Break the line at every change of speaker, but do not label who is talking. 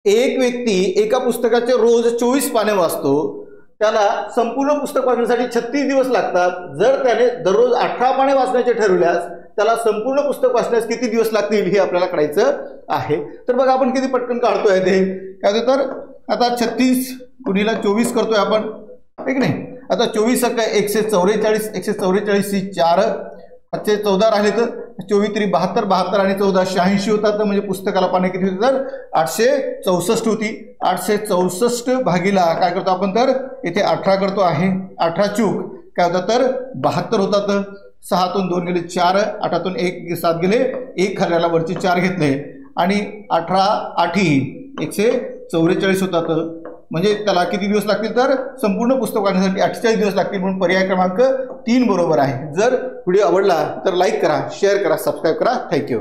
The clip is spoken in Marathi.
एक व्यक्ती एका पुस्तकाचे रोज 24 पाने वाचतो, त्याला संपूर्ण पुस्तक वाचण्यासाठी 36 दिवस लागतात. जर त्याने दररोज 18 पाने वाचण्याचे ठरवल्यास त्याला संपूर्ण पुस्तक वाचण्यास किती दिवस लागतील हे आपल्याला काढायचं आहे. तर बघा आपण किती पटकन काढतोय ते. काय होतं तर आता 36 गुणिले 24 करतोय आपण, ठीक नाही. आता 24 144, 144 ही 4, 14 राहिले तर 24 3 72, 72 आणि 14 86 होतात. म्हणजे पुस्तकाला पाने किती होती तर 864 होती. 864 भागीला काय करतो आपण तर इथे 18 करतो आहे. 18 चूक काय होतात तर 72 होतात. 6 तून 2 गेले 4, 8 तून 1 7 गेले 1 खाल्याला वरचे 4 घेतले आणि 18 8 144 होतात. म्हणजे त्याला किती दिवस लागतील तर संपूर्ण पुस्तक वाचण्यासाठी 48 दिवस लागतील. म्हणून पर्याय क्रमांक 3 बरोबर आहे. जर व्हिडिओ आवडला तर लाईक करा, शेअर करा, सबस्क्राईब करा. थँक्यू.